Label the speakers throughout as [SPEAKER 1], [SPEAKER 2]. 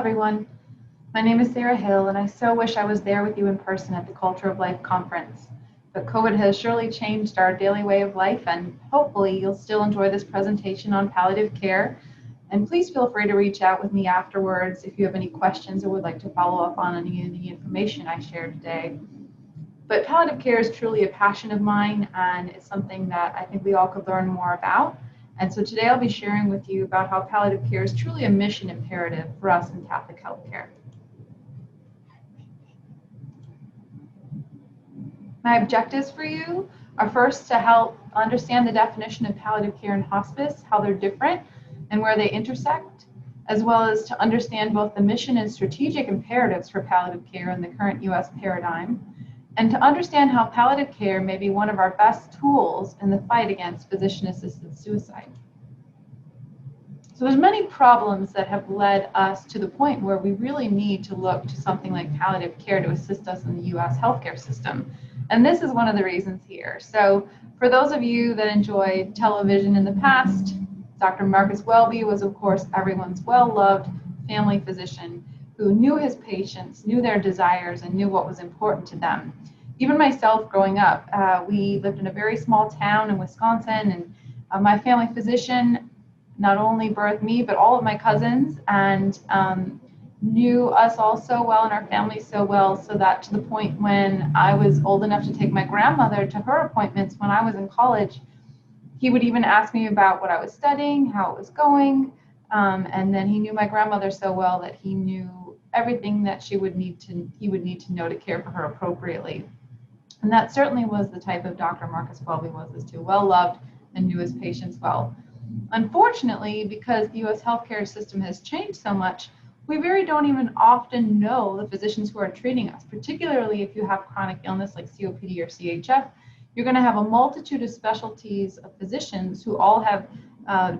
[SPEAKER 1] everyone. My name is Sarah Hill, and I so wish I was there with you in person at the Culture of Life conference. But COVID has surely changed our daily way of life, and hopefully you'll still enjoy this presentation on palliative care. And please feel free to reach out with me afterwards if you have any questions or would like to follow up on any of the information I shared today. But palliative care is truly a passion of mine, and it's something that I think we all could learn more about. And so today I'll be sharing with you about how palliative care is truly a mission imperative for us in Catholic healthcare. My objectives for you are first to help understand the definition of palliative care and hospice, how they're different and where they intersect, as well as to understand both the mission and strategic imperatives for palliative care in the current US paradigm, and to understand how palliative care may be one of our best tools in the fight against physician-assisted suicide. So there's many problems that have led us to the point where we really need to look to something like palliative care to assist us in the US healthcare system. And this is one of the reasons here. So for those of you that enjoyed television in the past, Dr. Marcus Welby was, of course, everyone's well-loved family physician who knew his patients, knew their desires, and knew what was important to them. Even myself growing up, we lived in a very small town in Wisconsin, and my family physician not only birthed me, but all of my cousins, and knew us all so well and our family so well, so that to the point when I was old enough to take my grandmother to her appointments when I was in college, he would even ask me about what I was studying, how it was going, and then he knew my grandmother so well that he knew everything that he would need to know to care for her appropriately. And that certainly was the type of Dr. Marcus Welby was as too, well loved and knew his patients well. Unfortunately, because the US healthcare system has changed so much, we really don't even often know the physicians who are treating us, particularly if you have chronic illness like COPD or CHF. You're going to have a multitude of specialties of physicians who all have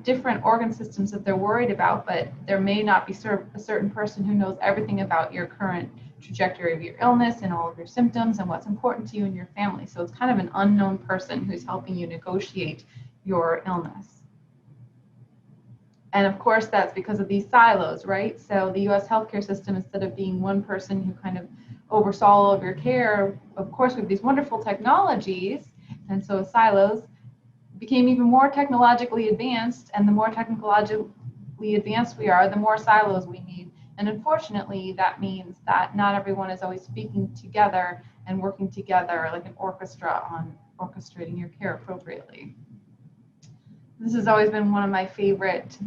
[SPEAKER 1] different organ systems that they're worried about, but there may not be a certain person who knows everything about your current trajectory of your illness and all of your symptoms and what's important to you and your family. So it's kind of an unknown person who's helping you negotiate your illness. And of course, that's because of these silos, right? So the US healthcare system, instead of being one person who kind of oversaw all of your care, of course, we have these wonderful technologies. And so silos became even more technologically advanced. And the more technologically advanced we are, the more silos we need. And unfortunately, that means that not everyone is always speaking together and working together like an orchestra on orchestrating your care appropriately. This has always been one of my favorite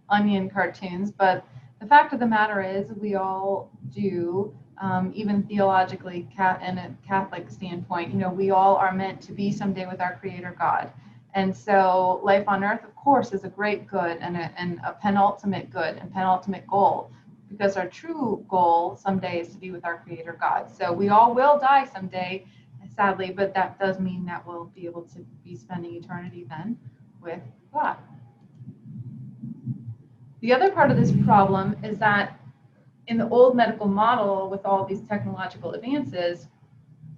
[SPEAKER 1] Onion cartoons, but the fact of the matter is we all do, even theologically in a Catholic standpoint, we all are meant to be someday with our Creator God. And so life on earth, of course, is a great good and a penultimate good and penultimate goal, because our true goal someday is to be with our Creator God. So we all will die someday, sadly, but that does mean that we'll be able to be spending eternity then with God. The other part of this problem is that in the old medical model, with all these technological advances,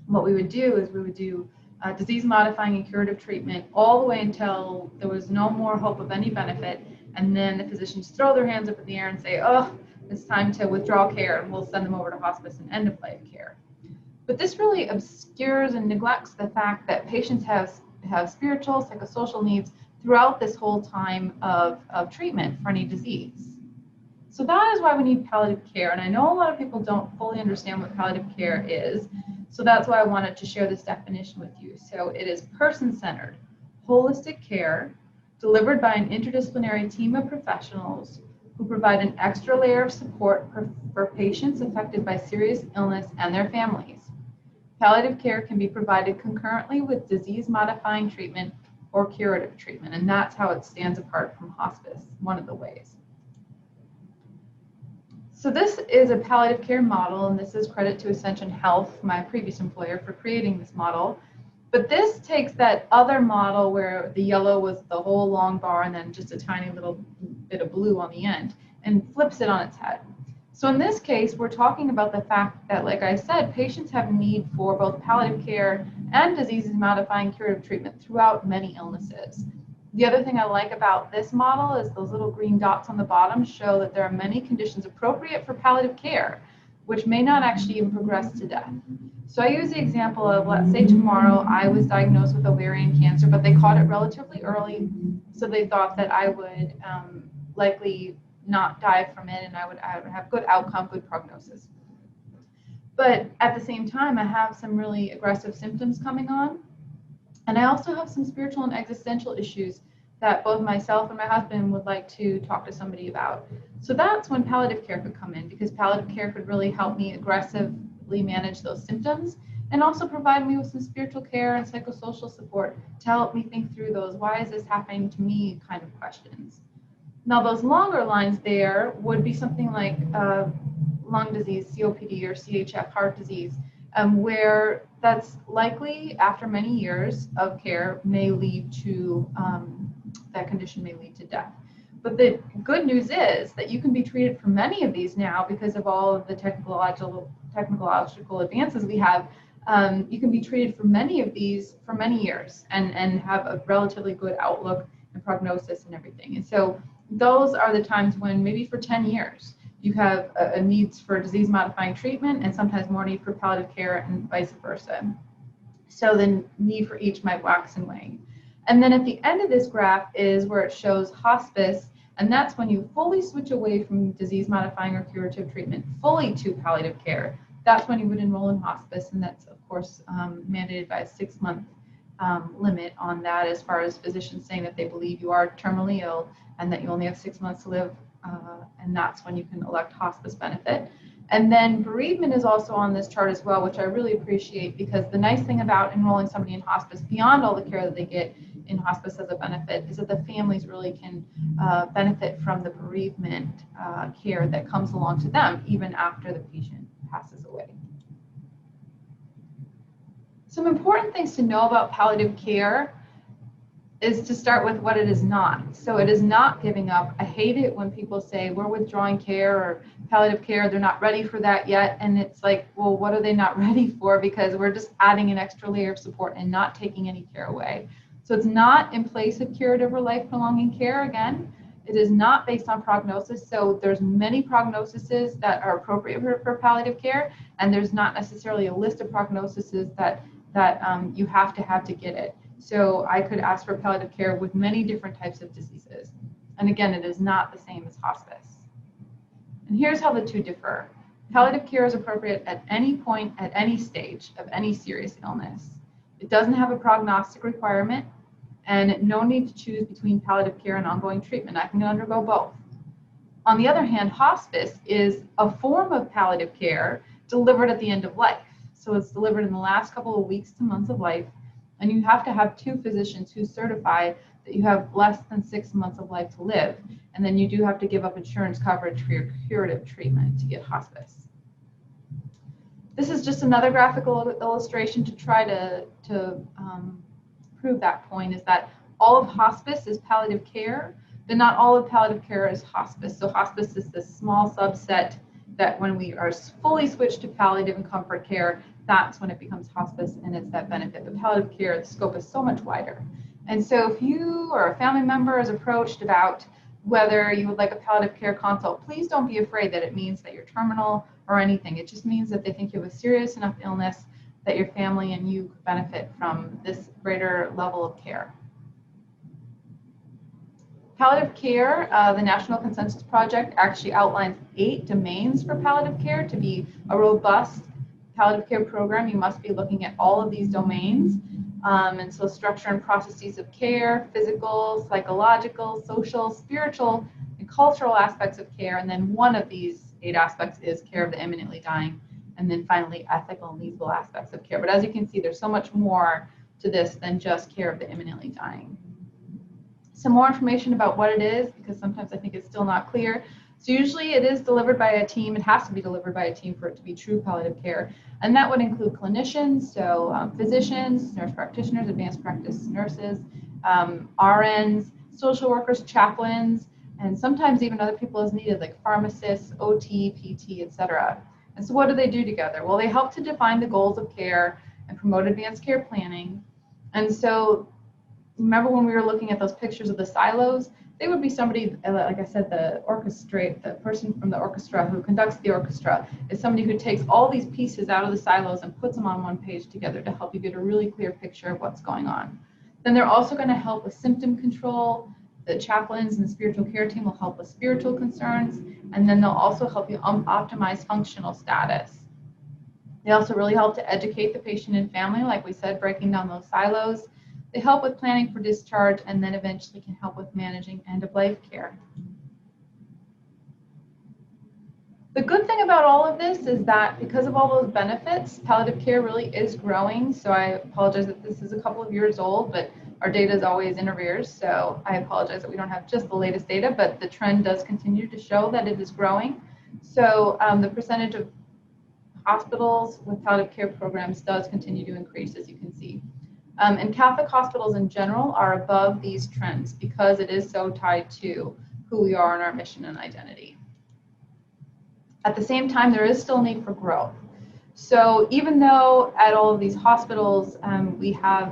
[SPEAKER 1] what we would do is we would do disease-modifying and curative treatment all the way until there was no more hope of any benefit, and then the physicians throw their hands up in the air and say, oh, it's time to withdraw care, and we'll send them over to hospice and end-of-life care. But this really obscures and neglects the fact that patients have spiritual, psychosocial needs throughout this whole time of treatment for any disease. So that is why we need palliative care. And I know a lot of people don't fully understand what palliative care is. So that's why I wanted to share this definition with you. So it is person-centered, holistic care delivered by an interdisciplinary team of professionals who provide an extra layer of support for patients affected by serious illness and their families. Palliative care can be provided concurrently with disease-modifying treatment or curative treatment, and that's how it stands apart from hospice, one of the ways. So this is a palliative care model, and this is credit to Ascension Health, my previous employer, for creating this model. But this takes that other model where the yellow was the whole long bar and then just a tiny little bit of blue on the end, and flips it on its head. So in this case, we're talking about the fact that, like I said, patients have need for both palliative care and disease-modifying curative treatment throughout many illnesses. The other thing I like about this model is those little green dots on the bottom show that there are many conditions appropriate for palliative care, which may not actually even progress to death. So I use the example of, let's say tomorrow I was diagnosed with ovarian cancer, but they caught it relatively early, so they thought that I would likely not die from it, and I would have good outcome, good prognosis. But at the same time, I have some really aggressive symptoms coming on. And I also have some spiritual and existential issues that both myself and my husband would like to talk to somebody about. So that's when palliative care could come in, because palliative care could really help me aggressively manage those symptoms and also provide me with some spiritual care and psychosocial support to help me think through those why is this happening to me kind of questions. Now, those longer lines there would be something like lung disease, COPD, or CHF, heart disease, where that's likely after many years of care may lead to, that condition may lead to death. But the good news is that you can be treated for many of these now because of all of the technological advances we have. You can be treated for many of these for many years and have a relatively good outlook and prognosis and everything. And so those are the times when maybe for 10 years, you have a needs for disease-modifying treatment and sometimes more need for palliative care and vice versa. So the need for each might wax and wane. And then at the end of this graph is where it shows hospice, and that's when you fully switch away from disease-modifying or curative treatment fully to palliative care. That's when you would enroll in hospice, and that's, of course, mandated by a 6-month limit on that, as far as physicians saying that they believe you are terminally ill and that you only have 6 months to live. And that's when you can elect hospice benefit. And then bereavement is also on this chart as well, which I really appreciate, because the nice thing about enrolling somebody in hospice, beyond all the care that they get in hospice as a benefit, is that the families really can benefit from the bereavement care that comes along to them even after the patient passes away. Some important things to know about palliative care is to start with what it is not. So it is not giving up. I hate it when people say we're withdrawing care or palliative care, they're not ready for that yet. And it's like, well, what are they not ready for? Because we're just adding an extra layer of support and not taking any care away. So it's not in place of curative or life prolonging care. Again, it is not based on prognosis. So there's many prognoses that are appropriate for palliative care, and there's not necessarily a list of prognoses that you have to get it. So I could ask for palliative care with many different types of diseases. And again, it is not the same as hospice. And here's how the two differ. Palliative care is appropriate at any point, at any stage of any serious illness. It doesn't have a prognostic requirement, and no need to choose between palliative care and ongoing treatment. I can undergo both. On the other hand, hospice is a form of palliative care delivered at the end of life. So it's delivered in the last couple of weeks to months of life. And you have to have 2 physicians who certify that you have less than 6 months of life to live. And then you do have to give up insurance coverage for your curative treatment to get hospice. This is just another graphical illustration to try to prove that point, is that all of hospice is palliative care, but not all of palliative care is hospice. So hospice is this small subset that when we are fully switched to palliative and comfort care, that's when it becomes hospice and it's that benefit. But palliative care, the scope is so much wider. And so if you or a family member is approached about whether you would like a palliative care consult, please don't be afraid that it means that you're terminal or anything. It just means that they think you have a serious enough illness that your family and you could benefit from this greater level of care. Palliative care, the National Consensus Project actually outlines 8 domains for palliative care. To be a robust palliative care program, you must be looking at all of these domains. And so structure and processes of care, physical, psychological, social, spiritual, and cultural aspects of care. And then one of these 8 aspects is care of the imminently dying. And then finally, ethical and legal aspects of care. But as you can see, there's so much more to this than just care of the imminently dying. Some more information about what it is, because sometimes I think it's still not clear. So usually it is delivered by a team. It has to be delivered by a team for it to be true palliative care. And that would include clinicians, so physicians, nurse practitioners, advanced practice nurses, RNs, social workers, chaplains, and sometimes even other people as needed, like pharmacists, OT, PT, etc. And so what do they do together? Well, they help to define the goals of care and promote advanced care planning. And so remember when we were looking at those pictures of the silos? They would be somebody, like I said, the person from the orchestra who conducts the orchestra is somebody who takes all these pieces out of the silos and puts them on one page together to help you get a really clear picture of what's going on. Then they're also going to help with symptom control. The chaplains and the spiritual care team will help with spiritual concerns, and then they'll also help you optimize functional status. They also really help to educate the patient and family, like we said, breaking down those silos. They help with planning for discharge, and then eventually can help with managing end-of-life care. The good thing about all of this is that because of all those benefits, palliative care really is growing. So I apologize that this is a couple of years old, but our data is always in arrears. So I apologize that we don't have just the latest data, but the trend does continue to show that it is growing. So the percentage of hospitals with palliative care programs does continue to increase, as you can see. And Catholic hospitals in general are above these trends because it is so tied to who we are and our mission and identity. At the same time, there is still need for growth. So even though at all of these hospitals we have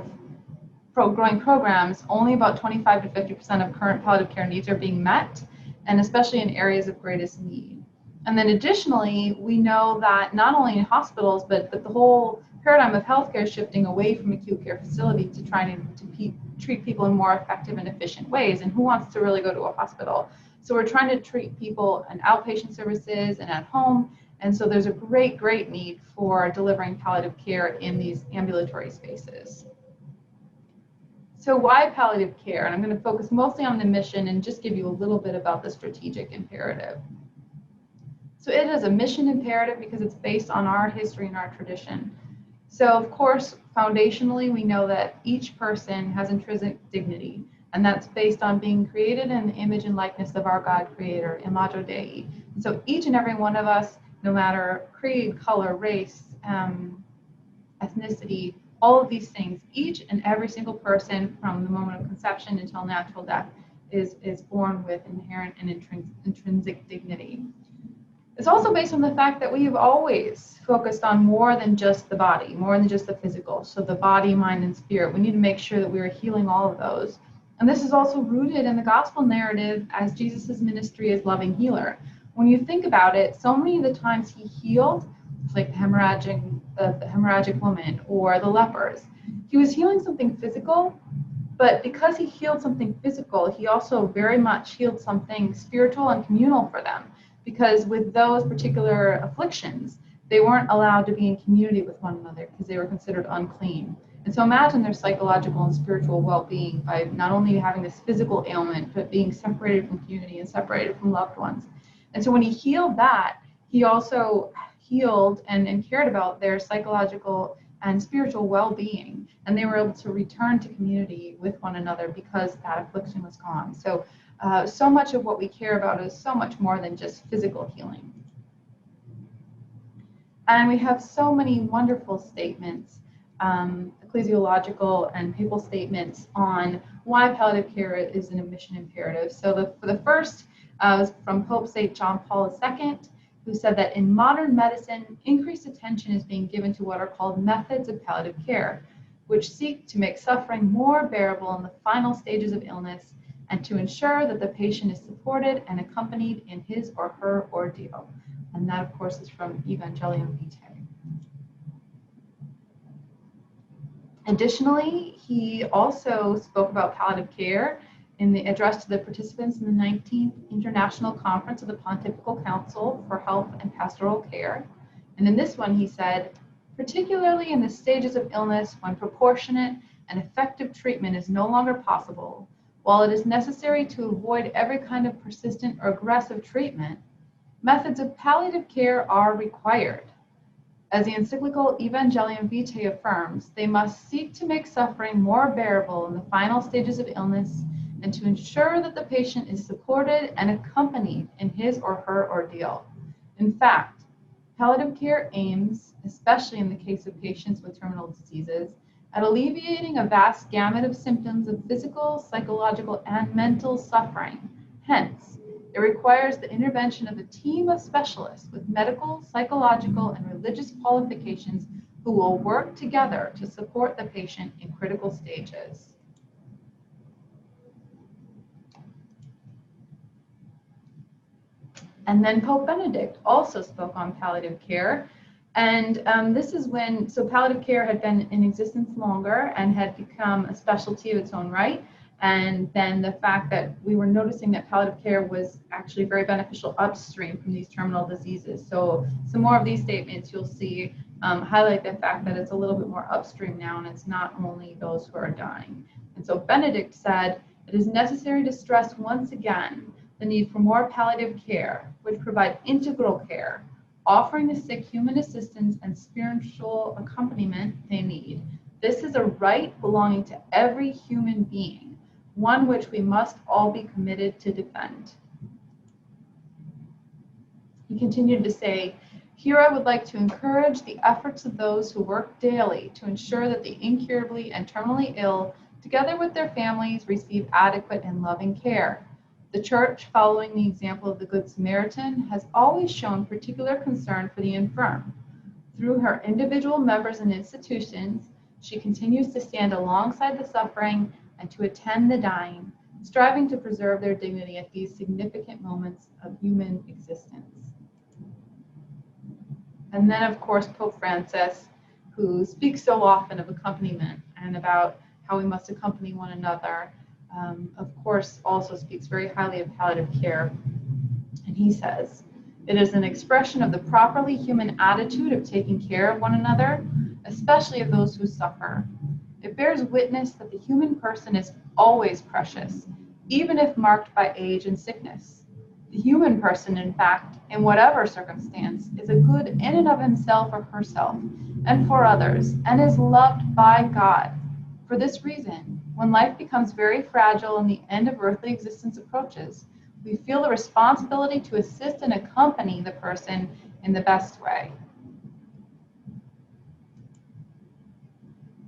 [SPEAKER 1] growing programs, only about 25 to 50% of current palliative care needs are being met, and especially in areas of greatest need. And then additionally, we know that not only in hospitals, but the whole paradigm of healthcare is shifting away from acute care facilities to trying to treat people in more effective and efficient ways. And who wants to really go to a hospital? So we're trying to treat people in outpatient services and at home. And so there's a great need for delivering palliative care in these ambulatory spaces. So why palliative care? And I'm going to focus mostly on the mission and just give you a little bit about the strategic imperative. So it is a mission imperative because it's based on our history and our tradition. So of course, foundationally, we know that each person has intrinsic dignity, and that's based on being created in the image and likeness of our God creator, Imago Dei. And so each and every one of us, no matter creed, color, race, ethnicity, all of these things, each and every single person from the moment of conception until natural death is born with inherent and intrinsic dignity. It's also based on the fact that we have always focused on more than just the body, more than just the physical. So the body, mind, and spirit. We need to make sure that we are healing all of those. And this is also rooted in the gospel narrative as Jesus' ministry as loving healer. When you think about it, so many of the times he healed, like the hemorrhagic woman or the lepers, he was healing something physical, but because he healed something physical, he also very much healed something spiritual and communal for them. Because with those particular afflictions, they weren't allowed to be in community with one another because they were considered unclean. And so imagine their psychological and spiritual well-being by not only having this physical ailment, but being separated from community and separated from loved ones. And so when he healed that, he also healed and cared about their psychological and spiritual well-being. And they were able to return to community with one another because that affliction was gone. So so much of what we care about is so much more than just physical healing. And we have so many wonderful statements, ecclesiological and papal statements on why palliative care is a mission imperative. So the first was from Pope St. John Paul II, who said that in modern medicine, increased attention is being given to what are called methods of palliative care, which seek to make suffering more bearable in the final stages of illness and to ensure that the patient is supported and accompanied in his or her ordeal. And that, of course, is from Evangelium Vitae. Additionally, he also spoke about palliative care in the address to the participants in the 19th International Conference of the Pontifical Council for Health and Pastoral Care. And in this one, he said, particularly in the stages of illness when proportionate and effective treatment is no longer possible, while it is necessary to avoid every kind of persistent or aggressive treatment, methods of palliative care are required. As the encyclical Evangelium Vitae affirms, they must seek to make suffering more bearable in the final stages of illness and to ensure that the patient is supported and accompanied in his or her ordeal. In fact, palliative care aims, especially in the case of patients with terminal diseases, at alleviating a vast gamut of symptoms of physical, psychological, and mental suffering. Hence, it requires the intervention of a team of specialists with medical, psychological, and religious qualifications who will work together to support the patient in critical stages. And then Pope Benedict also spoke on palliative care. And this is when, so palliative care had been in existence longer and had become a specialty of its own right. And then the fact that we were noticing that palliative care was actually very beneficial upstream from these terminal diseases. So some more of these statements you'll see highlight the fact that it's a little bit more upstream now, and it's not only those who are dying. And so Benedict said, it is necessary to stress once again the need for more palliative care, which provide integral care, offering the sick human assistance and spiritual accompaniment they need. This is a right belonging to every human being, one which we must all be committed to defend. He continued to say, here I would like to encourage the efforts of those who work daily to ensure that the incurably and terminally ill, together with their families, receive adequate and loving care. The Church, following the example of the Good Samaritan, has always shown particular concern for the infirm. Through her individual members and institutions, she continues to stand alongside the suffering and to attend the dying, striving to preserve their dignity at these significant moments of human existence. And then, of course, Pope Francis, who speaks so often of accompaniment and about how we must accompany one another, of course, also speaks very highly of palliative care. And he says, it is an expression of the properly human attitude of taking care of one another, especially of those who suffer. It bears witness that the human person is always precious, even if marked by age and sickness. The human person, in fact, in whatever circumstance, is a good in and of himself or herself, and for others, and is loved by God. For this reason, when life becomes very fragile and the end of earthly existence approaches, we feel the responsibility to assist and accompany the person in the best way.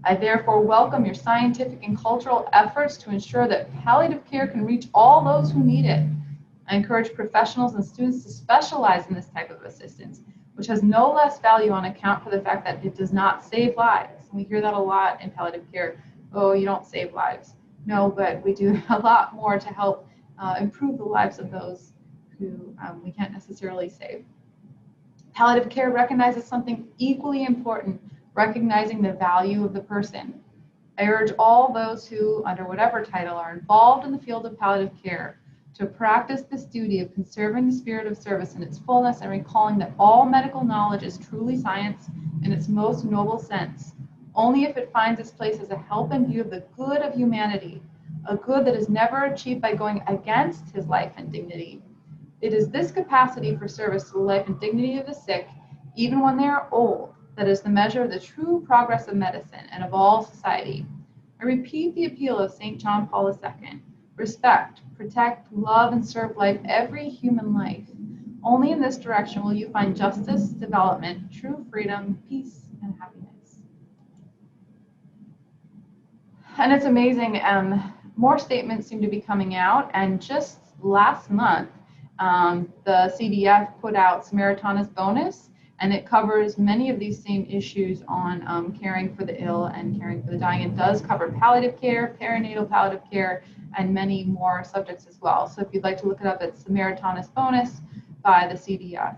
[SPEAKER 1] I therefore welcome your scientific and cultural efforts to ensure that palliative care can reach all those who need it. I encourage professionals and students to specialize in this type of assistance, which has no less value on account for the fact that it does not save lives. And we hear that a lot in palliative care. Oh, you don't save lives. No, but we do a lot more to help improve the lives of those who we can't necessarily save. Palliative care recognizes something equally important, recognizing the value of the person. I urge all those who, under whatever title, are involved in the field of palliative care to practice this duty of conserving the spirit of service in its fullness and recalling that all medical knowledge is truly science in its most noble sense, only if it finds its place as a help in view of the good of humanity, a good that is never achieved by going against his life and dignity. It is this capacity for service to the life and dignity of the sick, even when they are old, that is the measure of the true progress of medicine and of all society. I repeat the appeal of St. John Paul II. Respect, protect, love, and serve life, every human life. Only in this direction will you find justice, development, true freedom, peace, and happiness. And it's amazing, more statements seem to be coming out, and just last month, the CDF put out Samaritana's bonus, and it covers many of these same issues on caring for the ill and caring for the dying. It does cover palliative care, perinatal palliative care, and many more subjects as well. So if you'd like to look it up, it's Samaritana's bonus by the CDF.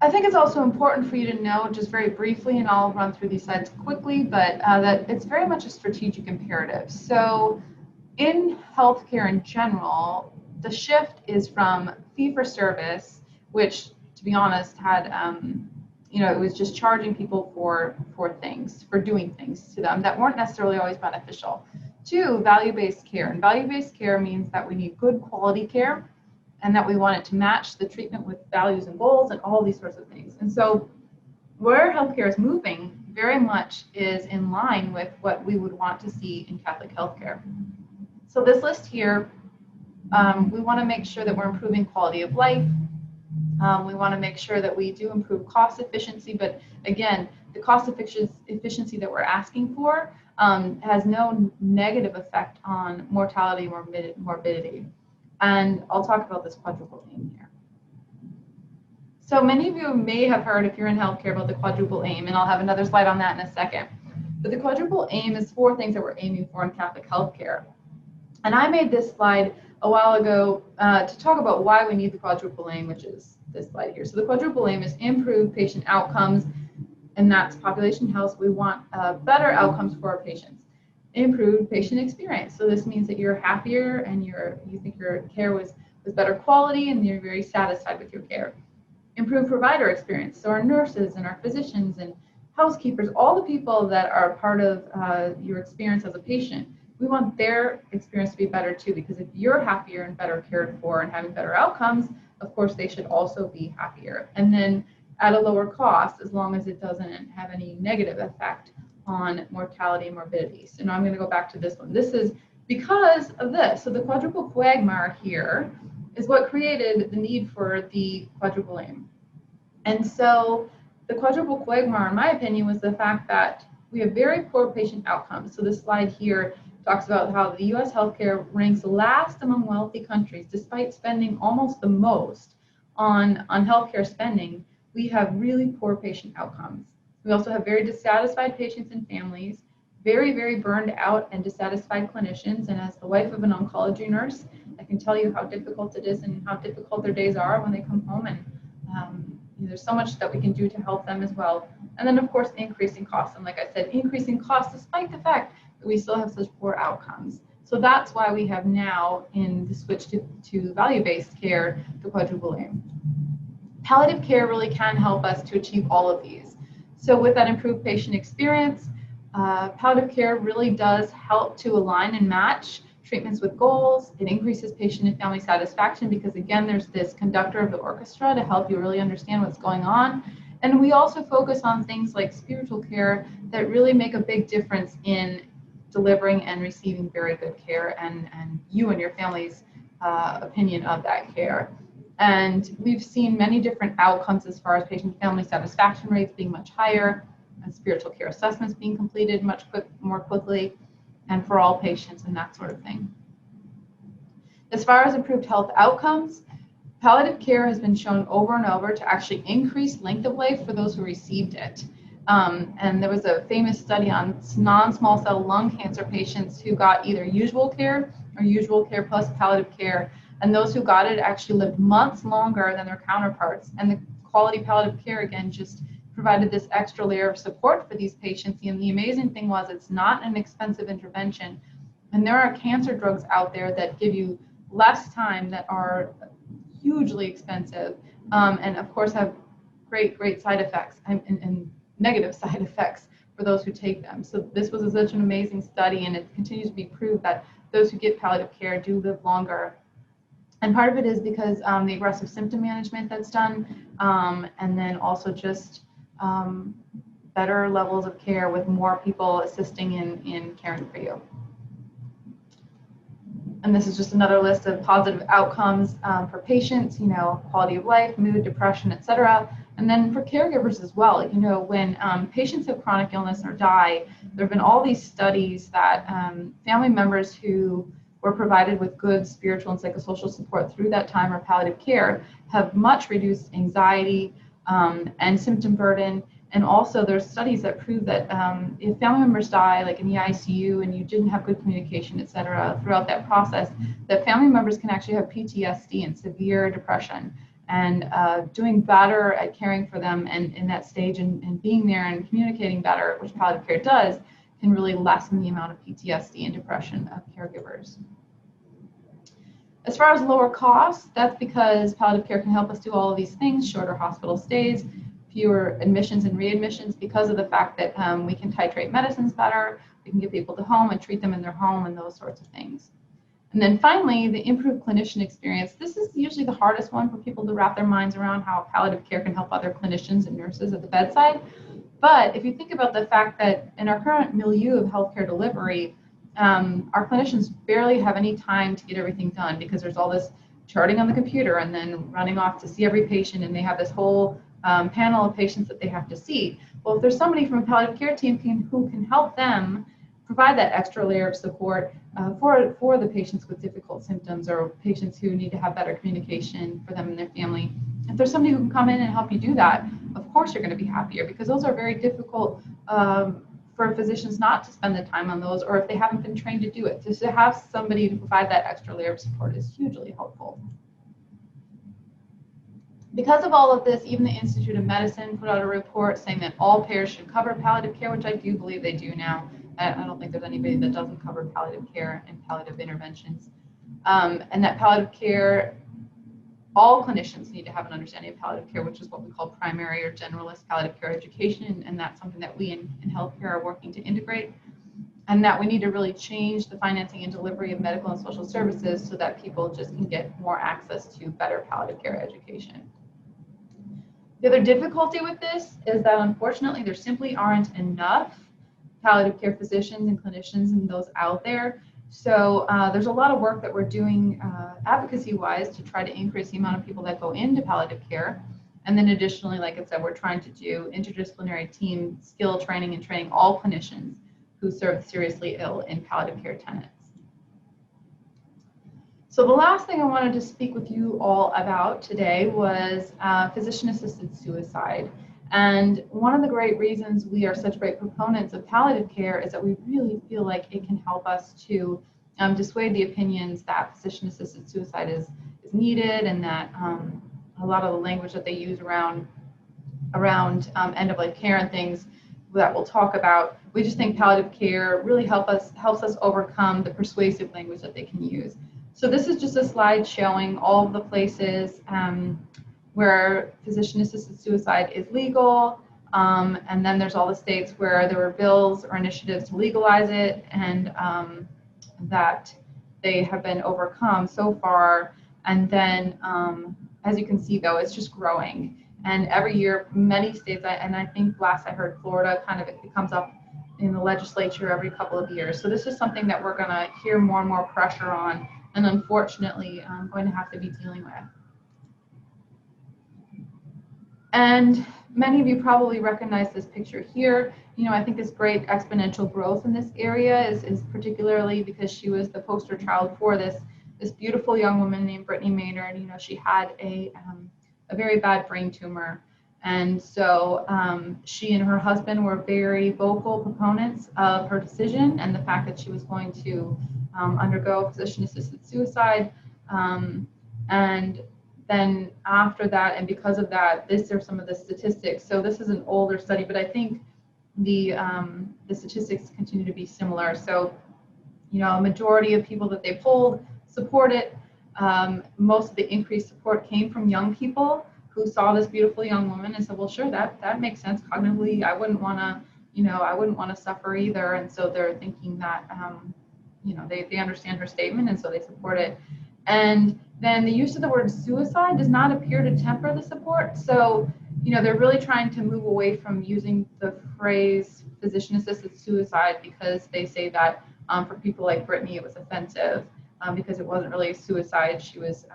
[SPEAKER 1] I think it's also important for you to know, just very briefly, and I'll run through these slides quickly, but that it's very much a strategic imperative. So in healthcare in general, the shift is from fee-for-service, which, to be honest, had, it was just charging people for things, for doing things to them that weren't necessarily always beneficial, to value-based care. And value-based care means that we need good quality care and that we want it to match the treatment with values and goals and all these sorts of things. And so where healthcare is moving very much is in line with what we would want to see in Catholic healthcare. So this list here, we want to make sure that we're improving quality of life. We want to make sure that we do improve cost efficiency, but again, the cost efficiency that we're asking for has no negative effect on mortality or morbidity. And I'll talk about this quadruple aim here. So many of you may have heard, if you're in healthcare, about the quadruple aim, and I'll have another slide on that in a second. But the quadruple aim is 4 things that we're aiming for in Catholic healthcare. And I made this slide a while ago to talk about why we need the quadruple aim, which is this slide here. So the quadruple aim is improve patient outcomes, and that's population health. We want better outcomes for our patients. Improved patient experience. So this means that you're happier and you think your care was better quality and you're very satisfied with your care. Improved provider experience. So our nurses and our physicians and housekeepers, all the people that are part of your experience as a patient, we want their experience to be better too, because if you're happier and better cared for and having better outcomes, of course they should also be happier. And then at a lower cost, as long as it doesn't have any negative effect on mortality and morbidity. So now I'm going to go back to this one. This is because of this. So the quadruple quagmire here is what created the need for the quadruple aim. And so the quadruple quagmire, in my opinion, was the fact that we have very poor patient outcomes. So this slide here talks about how the U.S. healthcare ranks last among wealthy countries, despite spending almost the most on healthcare spending. We have really poor patient outcomes. We also have very dissatisfied patients and families, very, very burned out and dissatisfied clinicians. And as the wife of an oncology nurse, I can tell you how difficult it is and how difficult their days are when they come home. And there's so much that we can do to help them as well. And then, of course, increasing costs. And like I said, increasing costs despite the fact that we still have such poor outcomes. So that's why we have now, in the switch to value-based care, the quadruple aim. Palliative care really can help us to achieve all of these. So with that improved patient experience, palliative care really does help to align and match treatments with goals. It increases patient and family satisfaction because, again, there's this conductor of the orchestra to help you really understand what's going on. And we also focus on things like spiritual care that really make a big difference in delivering and receiving very good care and you and your family's opinion of that care. And we've seen many different outcomes as far as patient and family satisfaction rates being much higher, and spiritual care assessments being completed much more quickly, and for all patients and that sort of thing. As far as improved health outcomes, palliative care has been shown over and over to actually increase length of life for those who received it. And there was a famous study on non-small cell lung cancer patients who got either usual care or usual care plus palliative care. And those who got it actually lived months longer than their counterparts. And the quality palliative care, again, just provided this extra layer of support for these patients. And the amazing thing was it's not an expensive intervention. And there are cancer drugs out there that give you less time that are hugely expensive and, of course, have great side effects and negative side effects for those who take them. So this was such an amazing study, and it continues to be proved that those who get palliative care do live longer. And part of it is because the aggressive symptom management that's done, and then also just better levels of care with more people assisting in caring for you. And this is just another list of positive outcomes for patients, quality of life, mood, depression, etc. And then for caregivers as well, when patients have chronic illness or die, there have been all these studies that family members who were provided with good spiritual and psychosocial support through that time or palliative care have much reduced anxiety and symptom burden. And also there's studies that prove that if family members die, like in the ICU, and you didn't have good communication, et cetera, throughout that process, that family members can actually have PTSD and severe depression. And doing better at caring for them and in that stage and being there and communicating better, which palliative care does, can really lessen the amount of PTSD and depression of caregivers. As far as lower costs, that's because palliative care can help us do all of these things: shorter hospital stays, fewer admissions and readmissions, because of the fact that we can titrate medicines better, we can get people to home and treat them in their home and those sorts of things. And then finally, the improved clinician experience. This is usually the hardest one for people to wrap their minds around, how palliative care can help other clinicians and nurses at the bedside. But if you think about the fact that in our current milieu of healthcare delivery, our clinicians barely have any time to get everything done because there's all this charting on the computer and then running off to see every patient, and they have this whole panel of patients that they have to see. Well, if there's somebody from a palliative care team who can help them provide that extra layer of support for the patients with difficult symptoms or patients who need to have better communication for them and their family, if there's somebody who can come in and help you do that, of course you're going to be happier, because those are very difficult for physicians not to spend the time on those, or if they haven't been trained to do it. Just to have somebody to provide that extra layer of support is hugely helpful. Because of all of this, even the Institute of Medicine put out a report saying that all payers should cover palliative care, which I do believe they do now. I don't think there's anybody that doesn't cover palliative care and palliative interventions. And that palliative care, all clinicians need to have an understanding of palliative care, which is what we call primary or generalist palliative care education, and that's something that we in healthcare are working to integrate, and that we need to really change the financing and delivery of medical and social services so that people just can get more access to better palliative care education. The other difficulty with this is that unfortunately there simply aren't enough palliative care physicians and clinicians and those out there. So there's a lot of work that we're doing advocacy-wise to try to increase the amount of people that go into palliative care. And then additionally, like I said, we're trying to do interdisciplinary team skill training and training all clinicians who serve the seriously ill in palliative care tenets. So the last thing I wanted to speak with you all about today was physician-assisted suicide. And one of the great reasons we are such great proponents of palliative care is that we really feel like it can help us to dissuade the opinions that physician-assisted suicide is needed, and that a lot of the language that they use around end-of-life care and things that we'll talk about, we just think palliative care really helps us overcome the persuasive language that they can use. So this is just a slide showing all of the places where physician-assisted suicide is legal, and then there's all the states where there were bills or initiatives to legalize it, and that they have been overcome so far. And then, as you can see, though, it's just growing. And every year, many states, and I think last I heard Florida, it comes up in the legislature every couple of years. So this is something that we're going to hear more and more pressure on, and unfortunately, I'm going to have to be dealing with. And many of you probably recognize this picture here. You know, I think this great exponential growth in this area is particularly because she was the poster child for this beautiful young woman named Brittany Maynard. You know, she had a very bad brain tumor. And so she and her husband were very vocal proponents of her decision and the fact that she was going to undergo physician-assisted suicide. And then after that, and because of that, these are some of the statistics. So this is an older study, but I think the statistics continue to be similar. So, you know, a majority of people that they polled support it. Most of the increased support came from young people who saw this beautiful young woman and said, well, sure, that makes sense cognitively. I wouldn't want to suffer either. And so they're thinking that, they understand her statement, and so they support it. And then the use of the word suicide does not appear to temper the support. So, you know, they're really trying to move away from using the phrase physician-assisted suicide, because they say that for people like Brittany, it was offensive because it wasn't really a suicide. She was,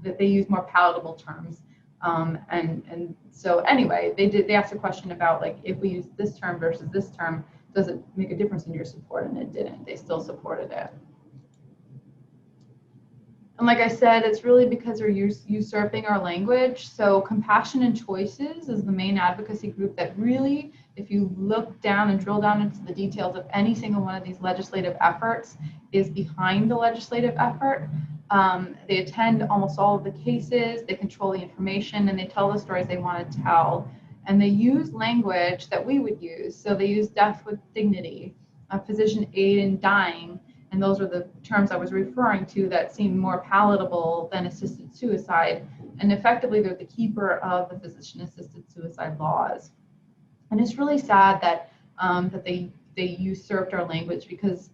[SPEAKER 1] that they use more palatable terms. And so anyway, they asked a question about, like, if we use this term versus this term, does it make a difference in your support? And it didn't. They still supported it. And like I said, it's really because they're usurping our language. So Compassion and Choices is the main advocacy group that really, if you look down and drill down into the details of any single one of these legislative efforts, is behind the legislative effort. They attend almost all of the cases, they control the information, and they tell the stories they want to tell. And they use language that we would use. So they use death with dignity, physician aid in dying, and those are the terms I was referring to that seem more palatable than assisted suicide. And effectively, they're the keeper of the physician-assisted suicide laws. And it's really sad that they usurped our language, because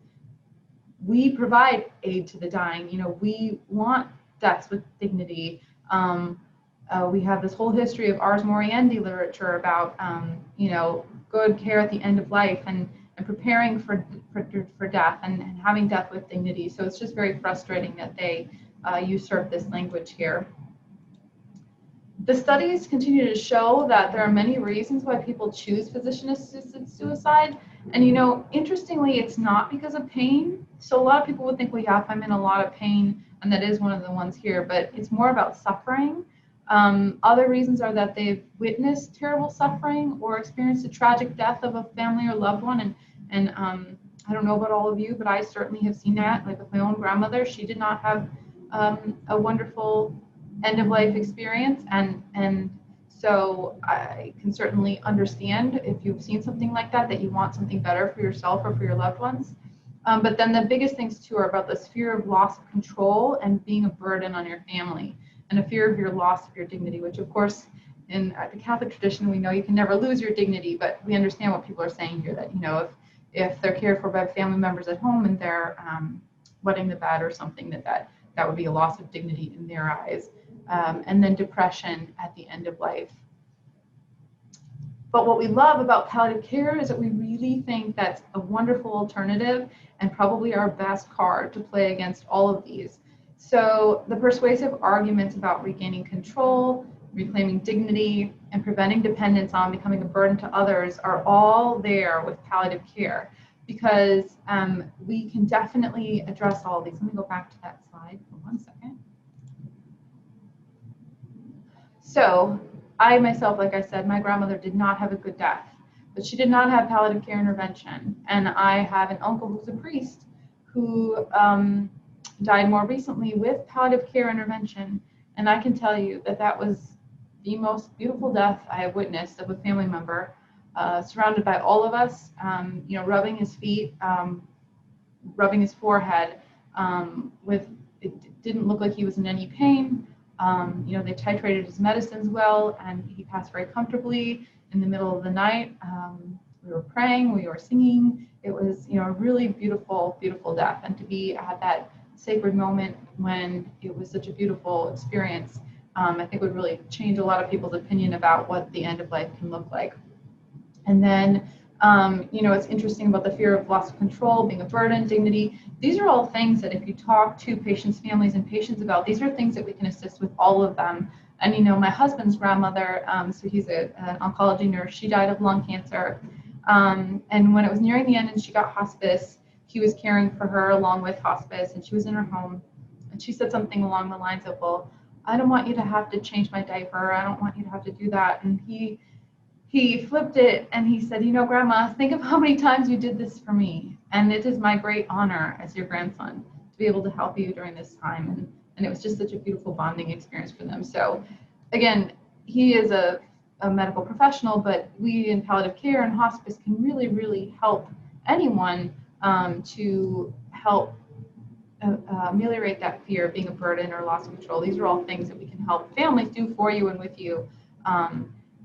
[SPEAKER 1] we provide aid to the dying. You know, we want deaths with dignity. We have this whole history of Ars Moriendi literature about, good care at the end of life and preparing for death and having death with dignity. So it's just very frustrating that they usurp this language here. The studies continue to show that there are many reasons why people choose physician-assisted suicide. And, you know, interestingly, it's not because of pain. So a lot of people would think, well, yeah, if I'm in a lot of pain, and that is one of the ones here, but it's more about suffering. Other reasons are that they've witnessed terrible suffering or experienced a tragic death of a family or loved one. And I don't know about all of you, but I certainly have seen that. Like with my own grandmother, she did not have a wonderful end of life experience. And so I can certainly understand if you've seen something like that, that you want something better for yourself or for your loved ones. But then the biggest things too are about this fear of loss of control and being a burden on your family, and a fear of your loss of your dignity, which of course in the Catholic tradition, we know you can never lose your dignity, but we understand what people are saying here, that, you know, if they're cared for by family members at home and they're wetting the bed or something, that would be a loss of dignity in their eyes. And then depression at the end of life. But what we love about palliative care is that we really think that's a wonderful alternative and probably our best card to play against all of these. So the persuasive arguments about regaining control, reclaiming dignity, and preventing dependence on becoming a burden to others are all there with palliative care, because we can definitely address all of these. Let me go back to that slide for 1 second. So I myself, like I said, my grandmother did not have a good death, but she did not have palliative care intervention. And I have an uncle who's a priest who died more recently with palliative care intervention. And I can tell you that that was the most beautiful death I have witnessed of a family member, surrounded by all of us, you know, rubbing his feet, rubbing his forehead, it didn't look like he was in any pain. You know, they titrated his medicines well, and he passed very comfortably in the middle of the night. We were praying, we were singing. It was, you know, a really beautiful, beautiful death. And to be at that sacred moment when it was such a beautiful experience, I think would really change a lot of people's opinion about what the end of life can look like. And then, you know, it's interesting about the fear of loss of control, being a burden, dignity. These are all things that if you talk to patients' families and patients about, these are things that we can assist with all of them. And, you know, my husband's grandmother, so he's an oncology nurse, she died of lung cancer. And when it was nearing the end and she got hospice, he was caring for her along with hospice, and she was in her home. And she said something along the lines of, well, I don't want you to have to change my diaper. I don't want you to have to do that. And he flipped it and he said, you know, Grandma, think of how many times you did this for me. And it is my great honor as your grandson to be able to help you during this time. And it was just such a beautiful bonding experience for them. So again, he is a medical professional, but we in palliative care and hospice can really, really help anyone to help ameliorate that fear of being a burden or loss of control. These are all things that we can help families do for you and with you.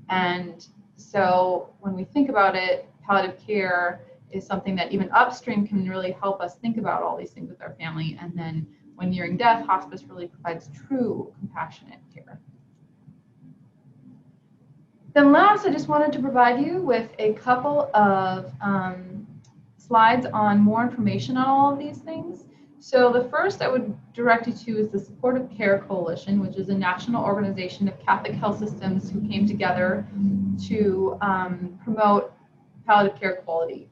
[SPEAKER 1] And so when we think about it, palliative care is something that even upstream can really help us think about all these things with our family. And then when nearing death, hospice really provides true compassionate care. Then last, I just wanted to provide you with a couple of slides on more information on all of these things. So the first I would direct you to is the Supportive Care Coalition, which is a national organization of Catholic health systems who came together to promote palliative care quality.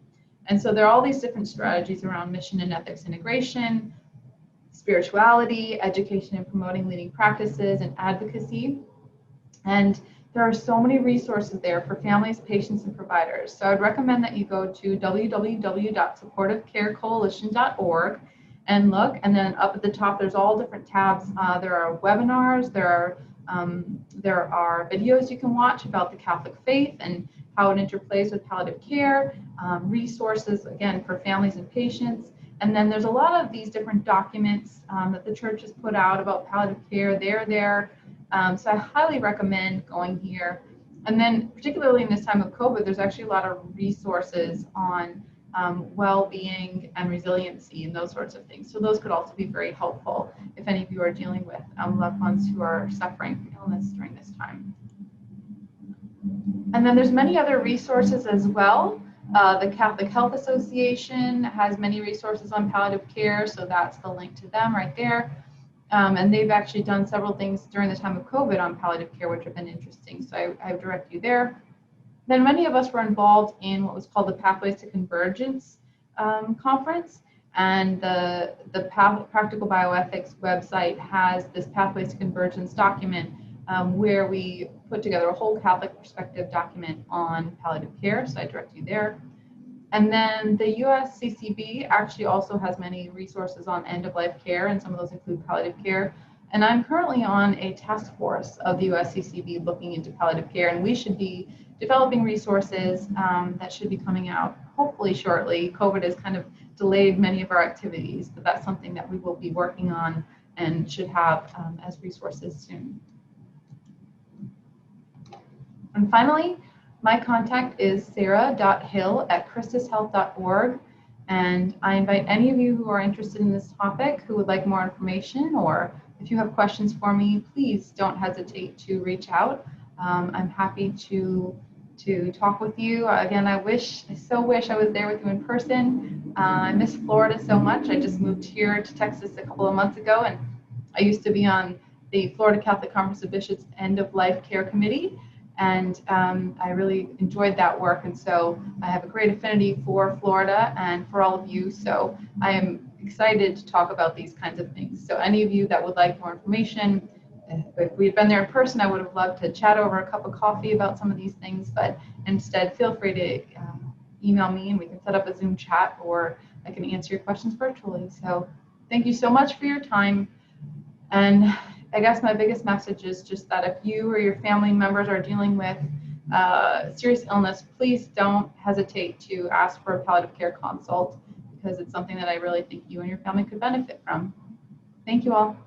[SPEAKER 1] And so there are all these different strategies around mission and ethics integration, spirituality, education and promoting leading practices, and advocacy. And there are so many resources there for families, patients, and providers. So I'd recommend that you go to www.supportivecarecoalition.org and look, and then up at the top there's all different tabs. There are webinars, there are videos you can watch about the Catholic faith and how it interplays with palliative care, resources again for families and patients, and then there's a lot of these different documents that the church has put out about palliative care. They're there, so I highly recommend going here. And then particularly in this time of COVID, there's actually a lot of resources on well-being and resiliency and those sorts of things. So those could also be very helpful if any of you are dealing with loved ones who are suffering from illness during this time. And then there's many other resources as well. The Catholic Health Association has many resources on palliative care, so that's the link to them right there. And they've actually done several things during the time of COVID on palliative care, which have been interesting, so I direct you there. Then many of us were involved in what was called the Pathways to Convergence conference, and the Practical Bioethics website has this Pathways to Convergence document where we put together a whole Catholic perspective document on palliative care, so I direct you there. And then the USCCB actually also has many resources on end-of-life care, and some of those include palliative care. And I'm currently on a task force of the USCCB looking into palliative care, and we should be developing resources that should be coming out hopefully shortly. COVID has kind of delayed many of our activities, but that's something that we will be working on and should have as resources soon. And finally, my contact is sarah.hill@christushealth.org, and I invite any of you who are interested in this topic, who would like more information, or if you have questions for me, please don't hesitate to reach out. I'm happy to talk with you. Again, I so wish I was there with you in person. I miss Florida so much. I just moved here to Texas a couple of months ago, and I used to be on the Florida Catholic Conference of Bishops End of Life Care Committee, and I really enjoyed that work. And so I have a great affinity for Florida and for all of you. So I am excited to talk about these kinds of things. So any of you that would like more information, if we had been there in person, I would have loved to chat over a cup of coffee about some of these things, but instead feel free to email me and we can set up a Zoom chat, or I can answer your questions virtually. So thank you so much for your time. And I guess my biggest message is just that if you or your family members are dealing with serious illness, please don't hesitate to ask for a palliative care consult, because it's something that I really think you and your family could benefit from. Thank you all.